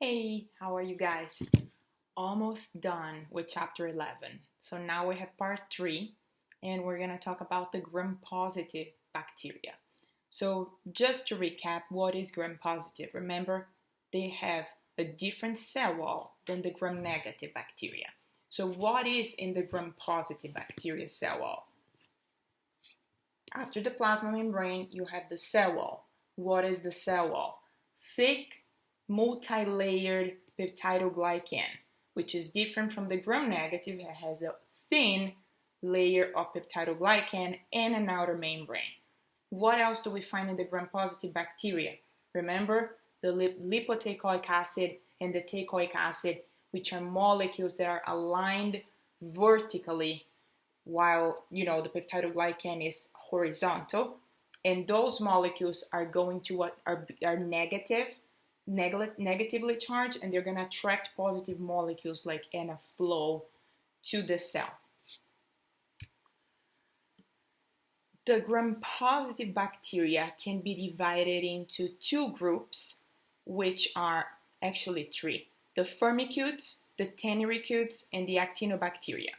Hey, how are you guys? Almost done with chapter 11. So now we have part 3 and we're going to talk about the gram-positive bacteria. So just to recap, what is gram-positive? Remember, they have a different cell wall than the gram-negative bacteria. So what is in the gram-positive bacteria cell wall? After the plasma membrane, you have the cell wall. What is the cell wall? Thick, multi-layered peptidoglycan, which is different from the gram-negative. It has a thin layer of peptidoglycan and an outer membrane. What else do we find in the gram-positive bacteria? Remember the lipoteichoic acid and the teichoic acid, which are molecules that are aligned vertically while the peptidoglycan is horizontal, and those molecules are going to are negatively charged, and they're going to attract positive molecules like in a flow to the cell. The gram-positive bacteria can be divided into two groups, which are actually three: the firmicutes, the tannericutes, and the actinobacteria.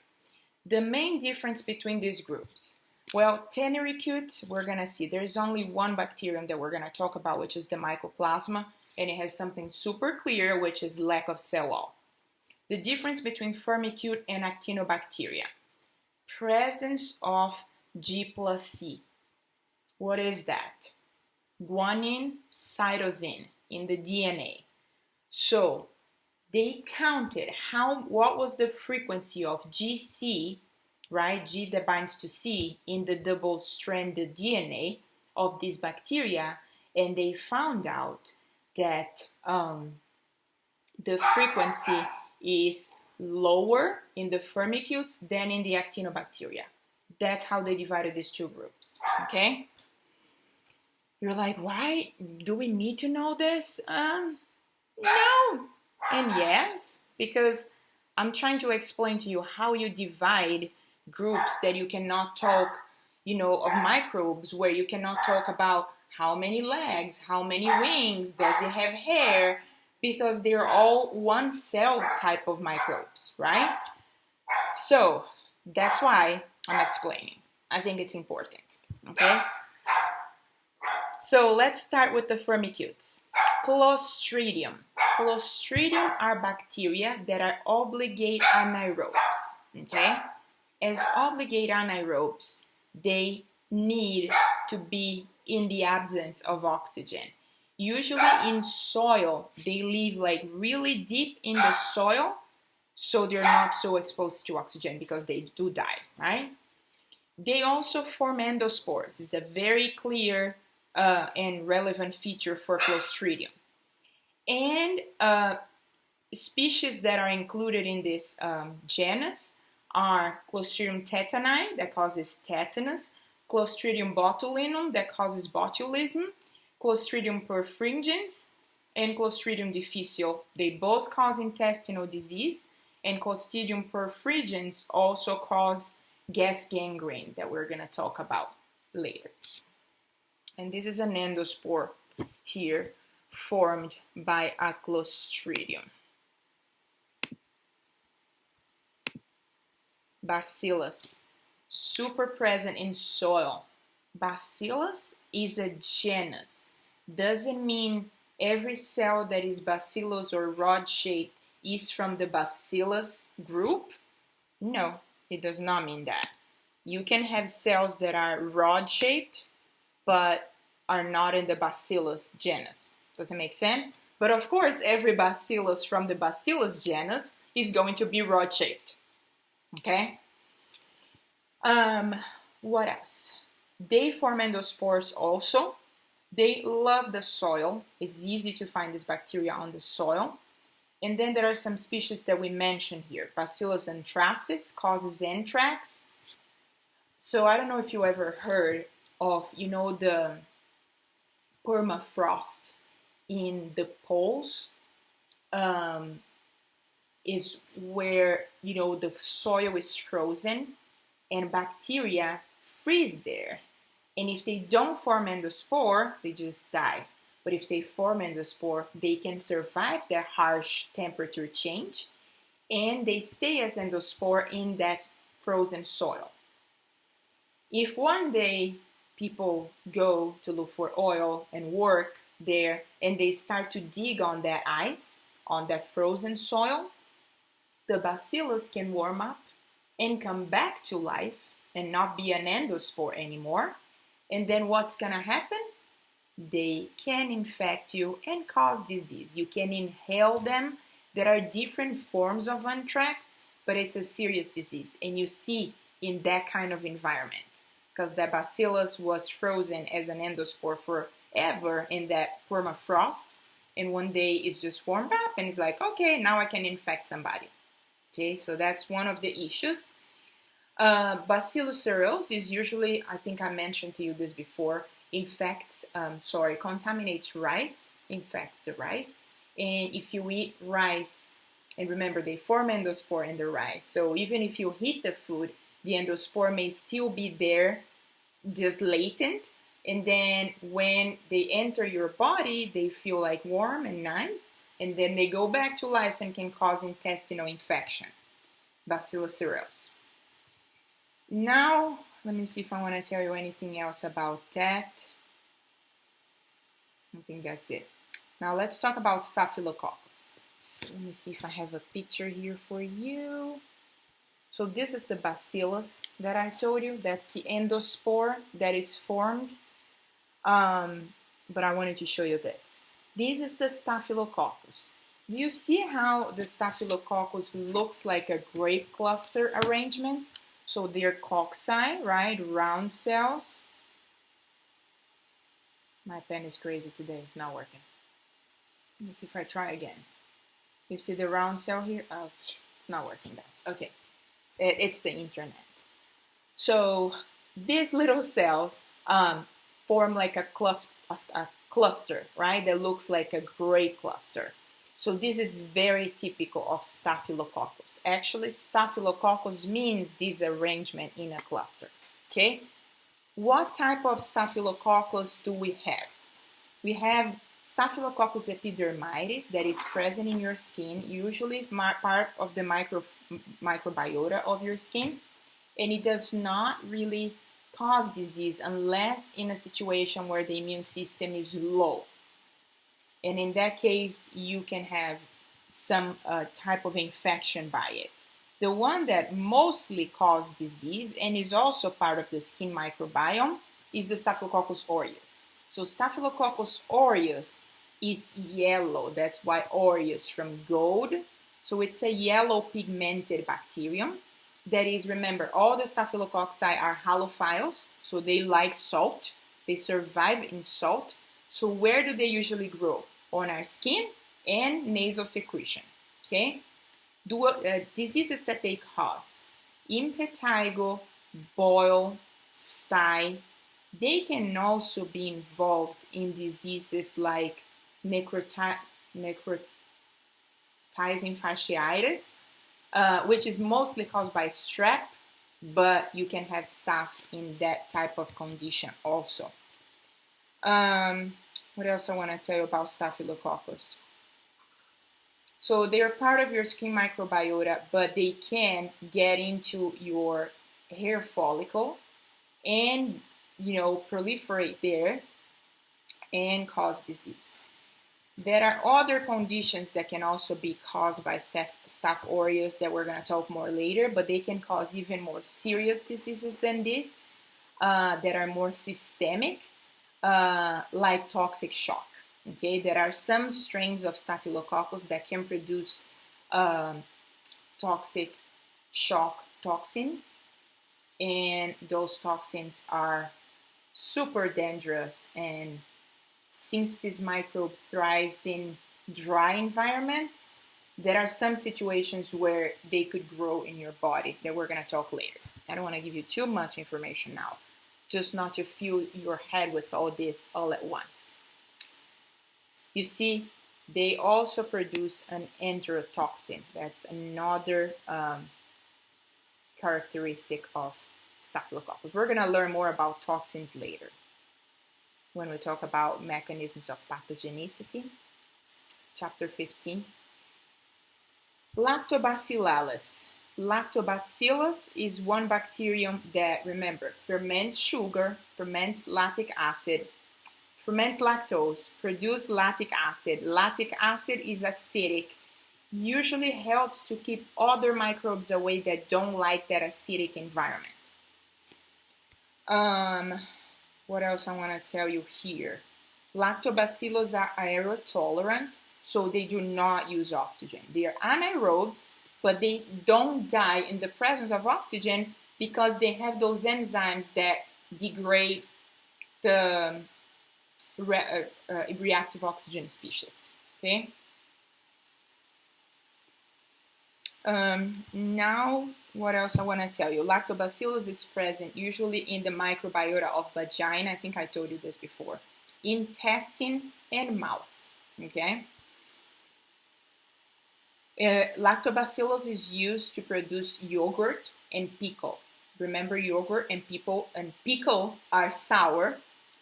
The main difference between these groups, well, tannericutes, we're going to see there's only one bacterium that we're going to talk about, which is the mycoplasma, and it has something super clear, which is lack of cell wall. The difference between firmicute and actinobacteria: presence of G plus C. What is that? Guanine, cytosine in the DNA. So they counted what was the frequency of GC, right? G that binds to C in the double-stranded DNA of this bacteria, and they found out that the frequency is lower in the firmicutes than in the actinobacteria. That's how they divided these two groups, okay? You're like, why do we need to know this? No. And yes, because I'm trying to explain to you how you divide groups that you cannot talk, of microbes, where you cannot talk about how many legs, how many wings, does it have hair, because they're all one cell type of microbes, right? So that's why I'm explaining. I think it's important, okay? So let's start with the firmicutes. Clostridium. Clostridium are bacteria that are obligate anaerobes, okay? As obligate anaerobes, they need to be in the absence of oxygen. Usually in soil, they live like really deep in the soil, so they're not so exposed to oxygen because they do die, right? They also form endospores. It's a very clear and relevant feature for Clostridium. And species that are included in this genus are Clostridium tetani, that causes tetanus, Clostridium botulinum, that causes botulism, Clostridium perfringens, and Clostridium difficile. They both cause intestinal disease, and Clostridium perfringens also cause gas gangrene that we're going to talk about later. And this is an endospore here formed by a Clostridium. Bacillus, super present in soil. Bacillus is a genus. Doesn't mean every cell that is bacillus or rod-shaped is from the Bacillus group. No, it does not mean that. You can have cells that are rod-shaped but are not in the Bacillus genus. Does it make sense? But of course, every Bacillus from the Bacillus genus is going to be rod-shaped. Okay? What else? They form endospores also. They love the soil. It's easy to find this bacteria on the soil. And then there are some species that we mentioned here. Bacillus anthracis causes anthrax. So I don't know if you ever heard of, the permafrost in the poles, is where, the soil is frozen and bacteria freeze there. And if they don't form endospore, they just die. But if they form endospore, they can survive the harsh temperature change and they stay as endospore in that frozen soil. If one day people go to look for oil and work there and they start to dig on that ice, on that frozen soil, the bacillus can warm up and come back to life and not be an endospore anymore. And then what's gonna happen? They can infect you and cause disease. You can inhale them. There are different forms of anthrax, but it's a serious disease. And you see in that kind of environment, because the bacillus was frozen as an endospore forever in that permafrost. And one day it's just warmed up and it's like, okay, now I can infect somebody. Okay, so that's one of the issues. Bacillus cereus is usually, I think I mentioned to you this before, contaminates rice, infects the rice. And if you eat rice, and remember they form endospore in the rice, so even if you heat the food, the endospore may still be there, just latent. And then when they enter your body, they feel like warm and nice, and then they go back to life and can cause intestinal infection. Bacillus cereus. Now, let me see if I want to tell you anything else about that. I think that's it. Now let's talk about Staphylococcus. So let me see if I have a picture here for you. So this is the bacillus that I told you. That's the endospore that is formed. But I wanted to show you this. This is the Staphylococcus. Do you see how the Staphylococcus looks like a grape cluster arrangement? So they're cocci, right? Round cells. My pen is crazy today. It's not working. Let me see if I try again. You see the round cell here? Oh, it's not working, guys. Okay. It's the internet. So these little cells form like a cluster, right? That looks like a grape cluster. So this is very typical of Staphylococcus. Actually, Staphylococcus means this arrangement in a cluster, okay? What type of Staphylococcus do we have? We have Staphylococcus epidermidis that is present in your skin, usually part of the microbiota of your skin, and it does not really cause disease unless in a situation where the immune system is low. And in that case, you can have some type of infection by it. The one that mostly causes disease and is also part of the skin microbiome is the Staphylococcus aureus. So Staphylococcus aureus is yellow. That's why aureus from gold. So it's a yellow pigmented bacterium. That is, remember, all the Staphylococci are halophiles, so they like salt. They survive in salt. So where do they usually grow? On our skin and nasal secretion, okay? Diseases that they cause: impetigo, boil, sty. They can also be involved in diseases like necrotizing fasciitis, which is mostly caused by strep, but you can have staph in that type of condition also. What else I want to tell you about Staphylococcus? So they're part of your skin microbiota, but they can get into your hair follicle and, proliferate there and cause disease. There are other conditions that can also be caused by Staph aureus that we're going to talk more later, but they can cause even more serious diseases than this that are more systemic, like toxic shock. Okay, there are some strains of Staphylococcus that can produce toxic shock toxin, and those toxins are super dangerous. And since this microbe thrives in dry environments, there are some situations where they could grow in your body that we're going to talk later. I don't want to give you too much information now, just not to fill your head with all this all at once. You see, they also produce an enterotoxin. That's another characteristic of Staphylococcus. We're going to learn more about toxins later. when we talk about mechanisms of pathogenicity. Chapter 15. Lactobacillus. Lactobacillus is one bacterium that, remember, ferments sugar, ferments lactic acid, ferments lactose, produces lactic acid. Lactic acid is acidic, usually helps to keep other microbes away that don't like that acidic environment. What else I want to tell you here? Lactobacillus are aerotolerant, so they do not use oxygen. They are anaerobes, but they don't die in the presence of oxygen because they have those enzymes that degrade the reactive oxygen species. Okay. Now, what else I want to tell you? Lactobacillus is present usually in the microbiota of vagina. I think I told you this before. Intestine and mouth. Okay. Lactobacillus is used to produce yogurt and pickle. Remember, yogurt and pickle are sour,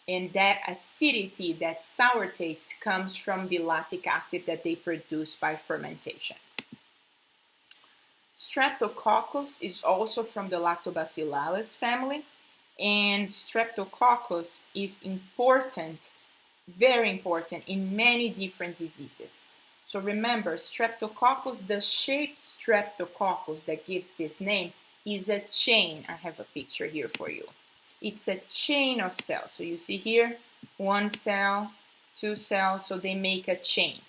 and that acidity, that sour taste, comes from the lactic acid that they produce by fermentation. Streptococcus is also from the Lactobacillus family, and Streptococcus is important, very important in many different diseases. So remember, Streptococcus, the shaped Streptococcus that gives this name is a chain. I have a picture here for you. It's a chain of cells. So you see here, one cell, two cells, so they make a chain.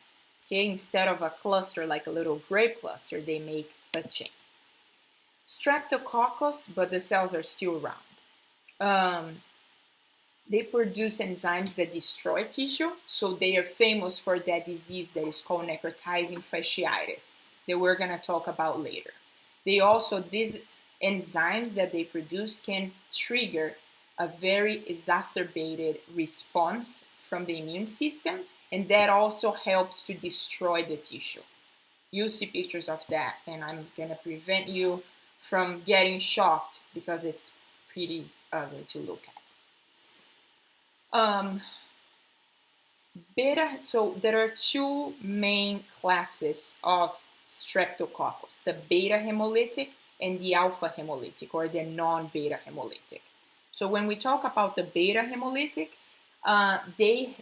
Okay, instead of a cluster like a little grape cluster, they make a chain. Streptococcus, but the cells are still round. They produce enzymes that destroy tissue, so they are famous for that disease that is called necrotizing fasciitis that we're going to talk about later. These enzymes that they produce can trigger a very exacerbated response from the immune system, and that also helps to destroy the tissue. You'll see pictures of that, and I'm going to prevent you from getting shocked because it's pretty ugly to look at. So there are two main classes of Streptococcus, the beta hemolytic and the alpha hemolytic, or the non-beta hemolytic. So when we talk about the beta hemolytic, they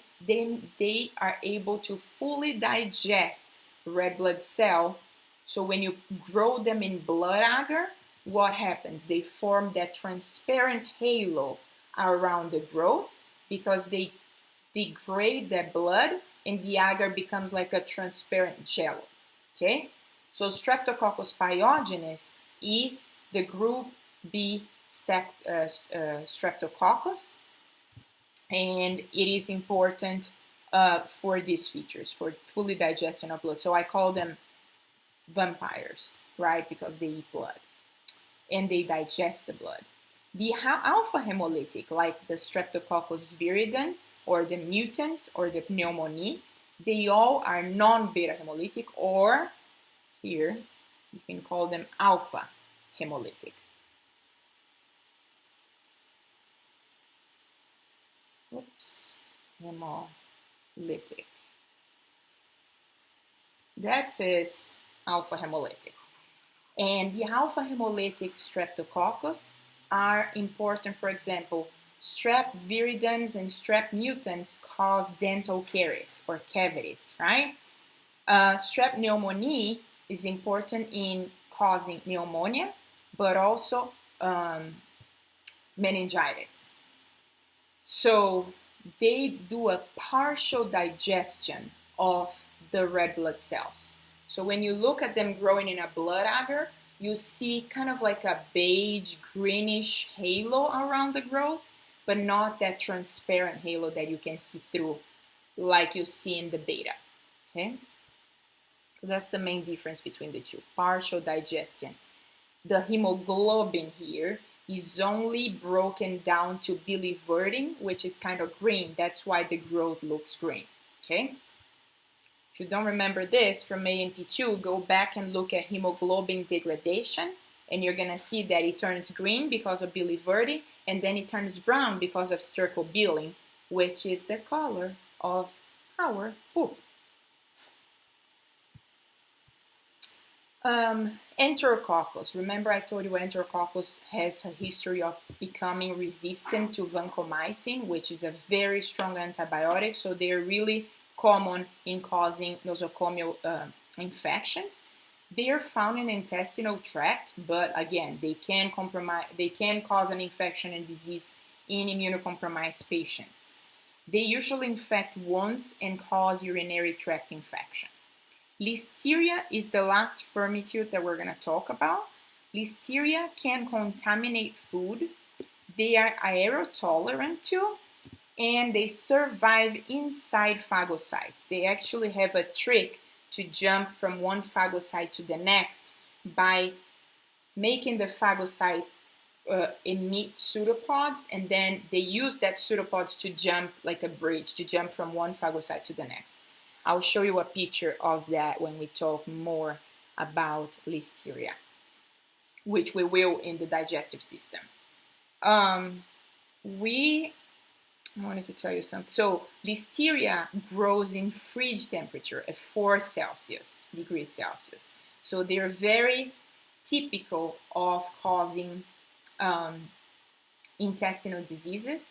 are able to fully digest red blood cell. So when you grow them in blood agar, what happens? They form that transparent halo around the growth because they degrade their blood and the agar becomes like a transparent gel. Okay? So Streptococcus pyogenes is the group B Streptococcus, and it is important for these features, for fully digestion of blood. So I call them vampires, right? Because they eat blood and they digest the blood. The alpha hemolytic, like the Streptococcus viridans or the mutants or the pneumonia, they all are non-beta hemolytic, or here you can call them alpha hemolytic. Hemolytic. That says alpha hemolytic. And the alpha hemolytic Streptococcus are important. For example, strep viridans and strep mutants cause dental caries or cavities, right? Strep pneumoniae is important in causing pneumonia, but also meningitis. So they do a partial digestion of the red blood cells. So when you look at them growing in a blood agar, you see kind of like a beige, greenish halo around the growth, but not that transparent halo that you can see through like you see in the beta. Okay? So that's the main difference between the two, partial digestion. The hemoglobin here is only broken down to biliverdin, which is kind of green. That's why the growth looks green. Okay? If you don't remember this from ANP2, go back and look at hemoglobin degradation, and you're going to see that it turns green because of biliverdin, and then it turns brown because of stercobilin, which is the color of our poop. Enterococcus. Remember I told you Enterococcus has a history of becoming resistant to vancomycin, which is a very strong antibiotic. So they're really common in causing nosocomial infections. They are found in the intestinal tract, but again, they can cause an infection and disease in immunocompromised patients. They usually infect wounds and cause urinary tract infection. Listeria is the last firmicute that we're going to talk about. Listeria can contaminate food. They are aerotolerant too, and they survive inside phagocytes. They actually have a trick to jump from one phagocyte to the next by making the phagocyte emit pseudopods, and then they use that pseudopods to jump like a bridge, to jump from one phagocyte to the next. I'll show you a picture of that when we talk more about Listeria, which we will in the digestive system. I wanted to tell you something. So Listeria grows in fridge temperature at 4 degrees Celsius. So they're very typical of causing intestinal diseases.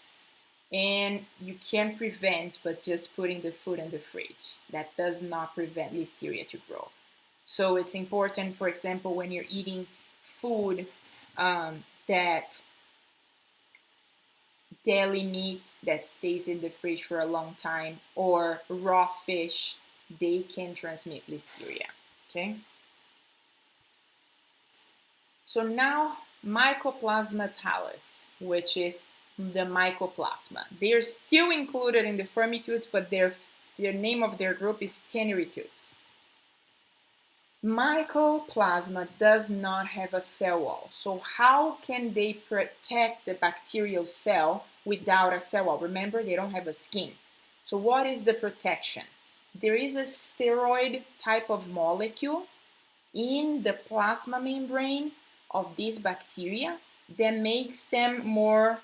And you can prevent, but just putting the food in the fridge. That does not prevent Listeria to grow. So it's important, for example, when you're eating food that deli meat that stays in the fridge for a long time, or raw fish, they can transmit Listeria. Okay? So now, Mycoplasma thallus, which is the mycoplasma. They are still included in the firmicutes, but their name of their group is Tenericutes. Mycoplasma does not have a cell wall. So how can they protect the bacterial cell without a cell wall? Remember, they don't have a skin. So what is the protection? There is a steroid type of molecule in the plasma membrane of these bacteria that makes them more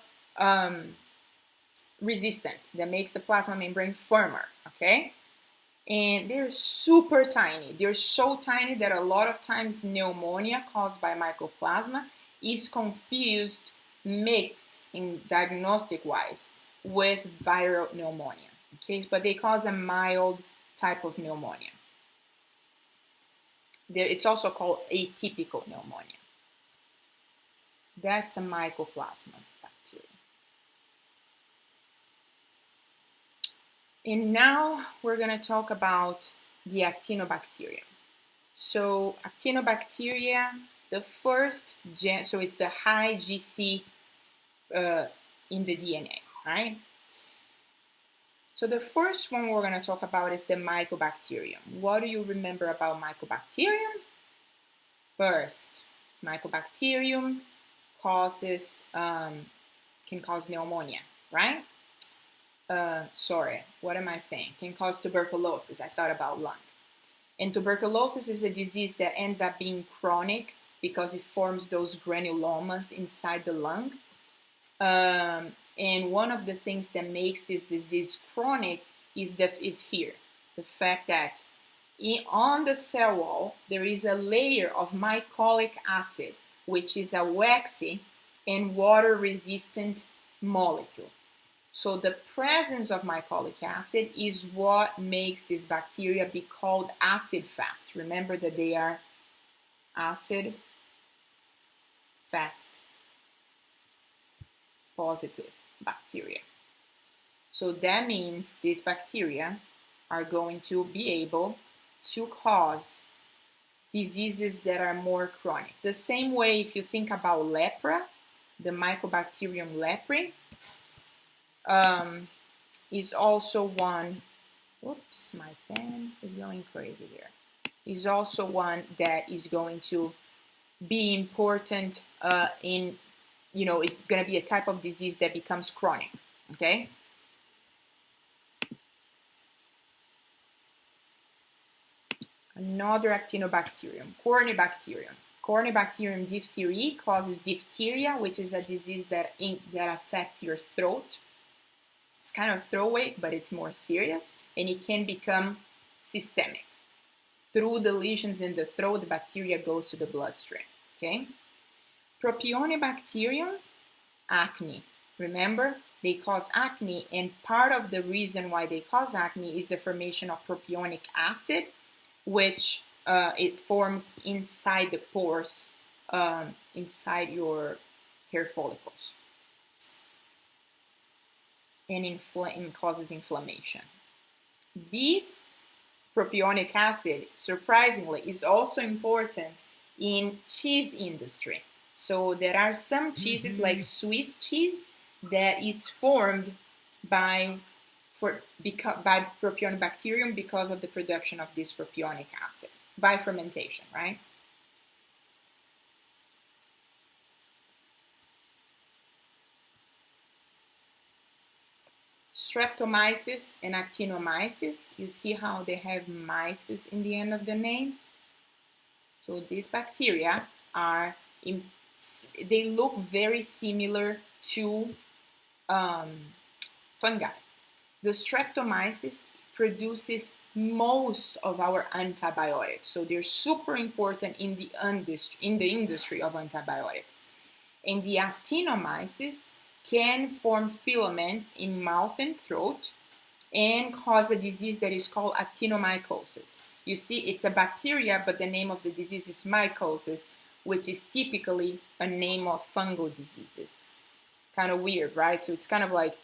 resistant, that makes the plasma membrane firmer, okay? And they're super tiny. They're so tiny that a lot of times pneumonia caused by mycoplasma is confused, mixed in diagnostic-wise with viral pneumonia, okay? But they cause a mild type of pneumonia. It's also called atypical pneumonia. That's a mycoplasma bacteria. And now we're going to talk about the actinobacterium. So actinobacteria, the first gen, so it's the high GC in the DNA, right? So the first one we're going to talk about is the Mycobacterium. What do you remember about Mycobacterium? First, Mycobacterium can cause pneumonia, right? What am I saying? Can cause tuberculosis. I thought about lung. And tuberculosis is a disease that ends up being chronic because it forms those granulomas inside the lung. And one of the things that makes this disease chronic is here. The fact that on the cell wall, there is a layer of mycolic acid, which is a waxy and water-resistant molecule. So the presence of mycolic acid is what makes this bacteria be called acid-fast. Remember that they are acid-fast positive bacteria. So that means these bacteria are going to be able to cause diseases that are more chronic. The same way if you think about lepra, the Mycobacterium leprae is also one, whoops, my pen is going crazy here, is also one that is going to be important it's going to be a type of disease that becomes chronic, okay? Another actinobacterium, Corynebacterium. Corynebacterium diphtheriae causes diphtheria, which is a disease that affects your throat. It's kind of throwaway, but it's more serious, and it can become systemic. Through the lesions in the throat, the bacteria goes to the bloodstream, okay? Propionibacterium, acne. Remember, they cause acne, and part of the reason why they cause acne is the formation of propionic acid, which it forms inside the pores, inside your hair follicles, and causes inflammation. This propionic acid, surprisingly, is also important in cheese industry. So there are some cheeses like Swiss cheese that is formed by propionibacterium because of the production of this propionic acid by fermentation, right? Streptomyces and actinomyces, you see how they have myces in the end of the name? So these bacteria they look very similar to fungi. The streptomyces produces most of our antibiotics, so they're super important in the industry of antibiotics. And the actinomyces can form filaments in mouth and throat and cause a disease that is called actinomycosis. You see, it's a bacteria, but the name of the disease is mycosis, which is typically a name of fungal diseases. Kind of weird, right? So it's kind of like,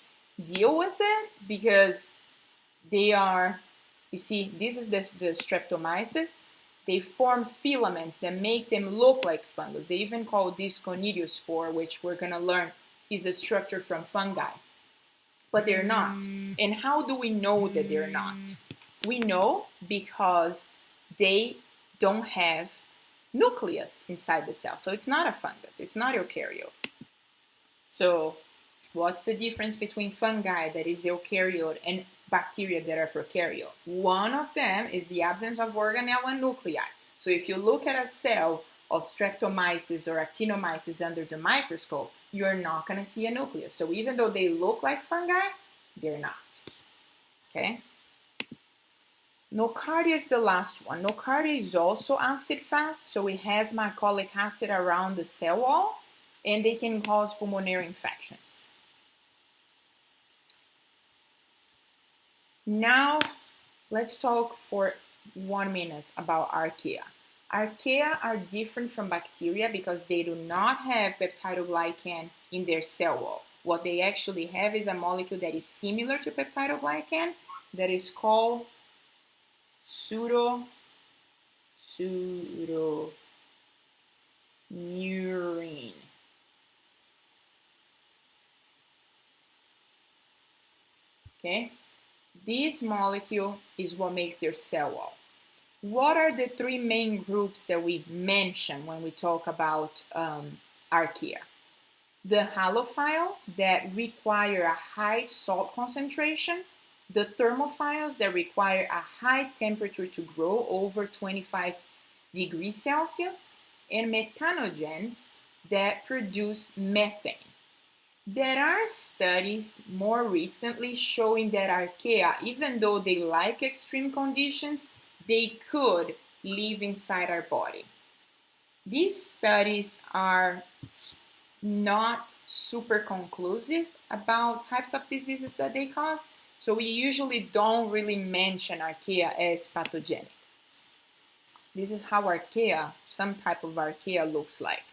deal with it, because they are, you see, this is the streptomyces. They form filaments that make them look like fungus. They even call this conidiospore, which we're going to learn is a structure from fungi. But they're not. And how do we know that they're not? We know because they don't have nucleus inside the cell. So it's not a fungus. It's not eukaryote. So what's the difference between fungi that is eukaryote and bacteria that are prokaryote? One of them is the absence of organelle and nuclei. So if you look at a cell of streptomyces or actinomyces under the microscope, you're not going to see a nucleus. So even though they look like fungi, they're not. Okay? Nocardia is the last one. Nocardia is also acid-fast, so it has mycolic acid around the cell wall, and they can cause pulmonary infections. Now, let's talk for 1 minute about archaea. Archaea are different from bacteria because they do not have peptidoglycan in their cell wall. What they actually have is a molecule that is similar to peptidoglycan that is called pseudoneurine. Okay? This molecule is what makes their cell wall. What are the three main groups that we mention when we talk about archaea? The halophile that require a high salt concentration, the thermophiles that require a high temperature to grow over 25 degrees Celsius, and methanogens that produce methane. There are studies more recently showing that archaea, even though they like extreme conditions, they could live inside our body. These studies are not super conclusive about types of diseases that they cause, so we usually don't really mention archaea as pathogenic. This is how archaea, some type of archaea, looks like.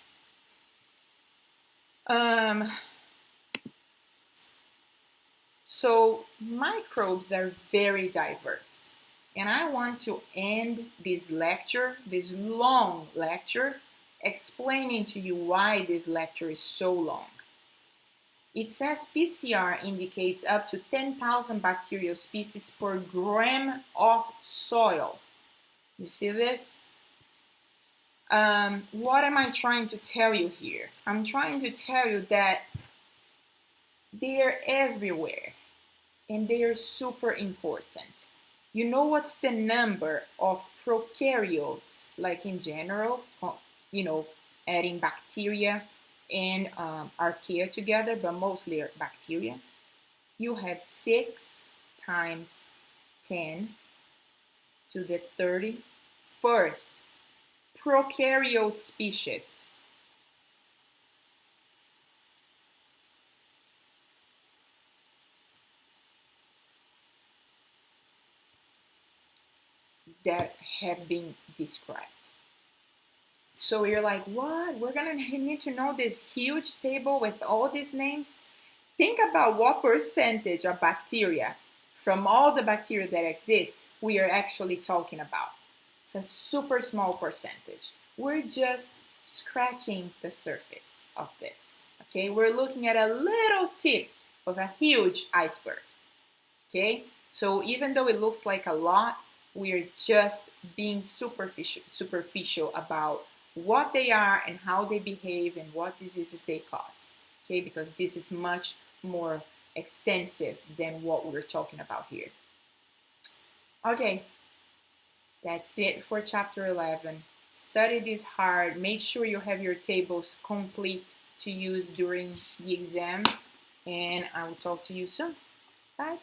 So microbes are very diverse, and I want to end this lecture, this long lecture, explaining to you why this lecture is so long. It says PCR indicates up to 10,000 bacterial species per gram of soil. You see this? What am I trying to tell you here? I'm trying to tell you that they are everywhere and they are super important. You know what's the number of prokaryotes, like in general, adding bacteria and archaea together, but mostly bacteria? you have 6 times 10 to the 31st prokaryote species. That have been described. So you're like, what? We're gonna need to know this huge table with all these names? Think about what percentage of bacteria from all the bacteria that exist we are actually talking about. It's a super small percentage. We're just scratching the surface of this. Okay, we're looking at a little tip of a huge iceberg. Okay, so even though it looks like a lot, we're just being superficial about what they are and how they behave and what diseases they cause. Okay, because this is much more extensive than what we're talking about here. Okay, that's it for chapter 11. Study this hard. Make sure you have your tables complete to use during the exam, and I will talk to you soon. Bye.